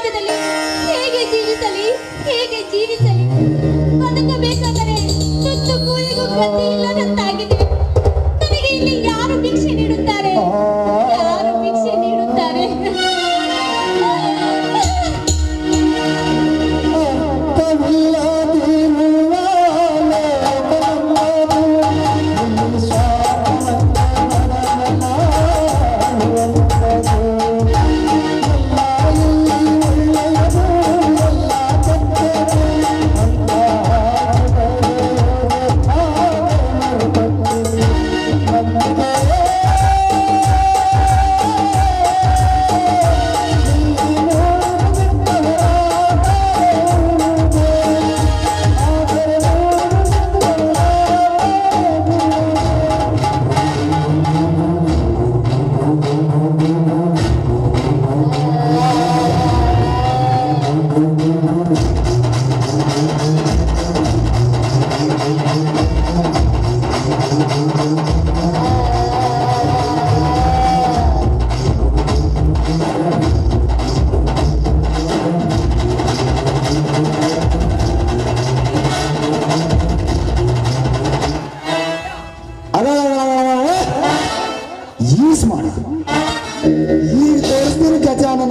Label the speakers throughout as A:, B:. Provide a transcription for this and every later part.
A: ಸಮಾಜದಲ್ಲಿ ಹೇಗೆ ಜೀವಿಸಲಿ, ಹೇಗೆ ಜೀವಿಸಲಿ? ಬದುಕಬೇಕಾದರೆ ತುತ್ತು ಕೂಲಿಗೂ ಗತಿ ಇಲ್ಲದಂತಾಗಿದೆ. ನನಗೆ ಇಲ್ಲಿ ಯಾರು ಭಿಕ್ಷೆ ನೀಡುತ್ತಾರೆ? ಯಾರು ಭಿಕ್ಷೆ ನೀಡುತ್ತಾರೆ?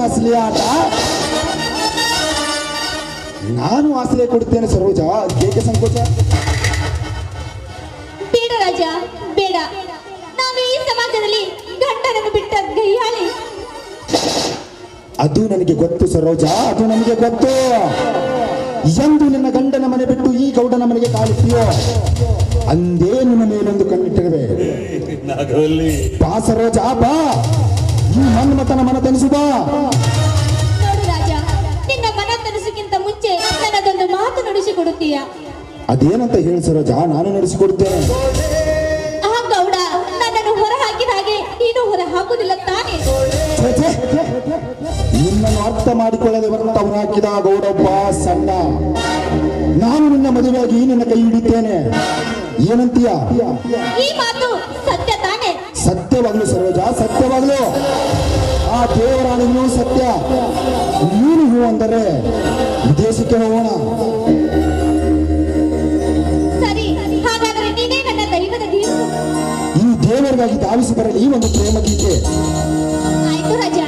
B: ಅಸಲಿ ಆಟ ನಾನು ಆಸರೆ ಕೊಡುತ್ತೇನೆ ಸರೋಜ, ಏಕೆ ಸಂಕೋಚ?
A: ಬೇಡ ರಾಜ, ಬೇಡ. ನಾನು ಈ ಸಮಾಜದಲ್ಲಿ ಗಂಡನನ್ನು ಬಿಟ್ಟ ಗೈಯಾಳಿ.
B: ಅದು ನನಗೆ ಗೊತ್ತು ಸರೋಜ, ಅದು ನನಗೆ ಗೊತ್ತು. ಎಂದು ನಿನ್ನ ಗಂಡನ ಮನೆ ಬಿಟ್ಟು ಈ ಗೌಡನ ಮನೆಗೆ ಕಾಲುತ್ತೀಯೋ ಅಂದೇ ನಿನ್ನ ಮೇಲೊಂದು ಕಣ್ಣಿಟ್ಟಿರುವೆ. ಬಾ ಸರೋಜ, ಬಾ, ಈ ಮನ್ಮಥನ ಮನ ತನಿಸು ಬಾ.
A: ನೋಡು ರಾಜ, ನಿನ್ನ ಮನ ತನಿಸಕ್ಕಿಂತ ಮುಂಚೆ ನನ್ನದೊಂದು ಮಾತು ನುಡಿಸಿಕೊಡುತ್ತೀಯ?
B: ಅದೇನಂತ ಹೇಳಿ ಸರೋಜ, ನಾನು ನಡೆಸಿಕೊಡುತ್ತೇನೆ.
A: ಆ ಗೌಡ ನನ್ನನ್ನು ಹೊರ ಹಾಕಿದ ಹಾಗೆ ನೀನು ಹೊರ ಹಾಕುವುದಿಲ್ಲ ತಾನೇ?
B: ನಿನ್ನನ್ನು ಅರ್ಥ ಮಾಡಿಕೊಳ್ಳದೆ ಬರ್ತವನು ಹಾಕಿದ ಗೌಡೊಬ್ಬ ಸಣ್ಣ. ನಾನು ನಿನ್ನ ಮದುವೆಯಾಗಿ ನಿನ್ನ ಕೈ ಹಿಡಿತೇನೆ, ಏನಂತೀಯ?
A: ಈ ಮಾತು ಸತ್ಯ ತಾನೇ?
B: ಸತ್ಯವಾಗ್ಲು ಸರೋಜ, ಸತ್ಯವಾಗ್ಲು. ಆ ದೇವರಾಣಿಗೂ ಸತ್ಯ. ನೀನು ಹೂ ಅಂದರೆ ವಿದೇಶಕ್ಕೆ ಹೋಗೋಣ.
A: ಸರಿ, ಹಾಗಾದ್ರೆ ನೀನೇ ನನ್ನ ದೈವದ ದೀಪ.
B: ಈ ದೇವರಿಗಾಗಿ ಧಾವಿಸಿ ಬರಲಿ ಒಂದು ಪ್ರೇಮ ಗೀತೆ.
A: ಆಯ್ತು ರಾಜ.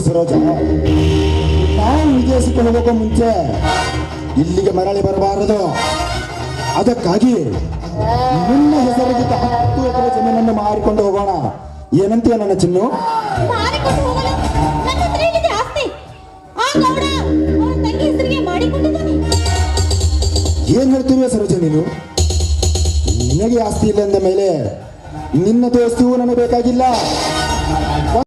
B: ಸರೋಜ, ನಾವು ವಿದೇಶಕ್ಕೆ ಹೋಗೋಕೆ ಮುಂಚೆ ಇಲ್ಲಿಗೆ ಮರಳಿ ಬರಬಾರದು. ಅದಕ್ಕಾಗಿ ನಿನ್ನ ಹೆಸರಿಗೆ 10 ಎಕರೆ ಜಮೀನನ್ನು ಮಾರಿಕೊಂಡು ಹೋಗೋಣ. ಏನಂತೀಯ ನನ್ನ ಚಿನ್ನು?
A: ಮಾರಿಕೊಂಡು ಹೋಗಲು ನನ್ನ ಹತ್ರ ಇಲ್ಲಿದೆ ಆಸ್ತಿ. ಆ ಗೌಡ ಅವನ ತಂಗಿ ಹೆಸರಿಗೆ ಮಾಡಿಕೊಂಡಿದ್ದಾನೆ.
B: ಏನ್ ಹೇಳ್ತೀವಿ ಸರೋಜ ನೀನು? ನಿನಗೆ ಆಸ್ತಿ ಇಲ್ಲ ಅಂದ ಮೇಲೆ ನಿನ್ನ ದೋಸ್ತಿಯೂ ನನಗೆ ಬೇಕಾಗಿಲ್ಲ.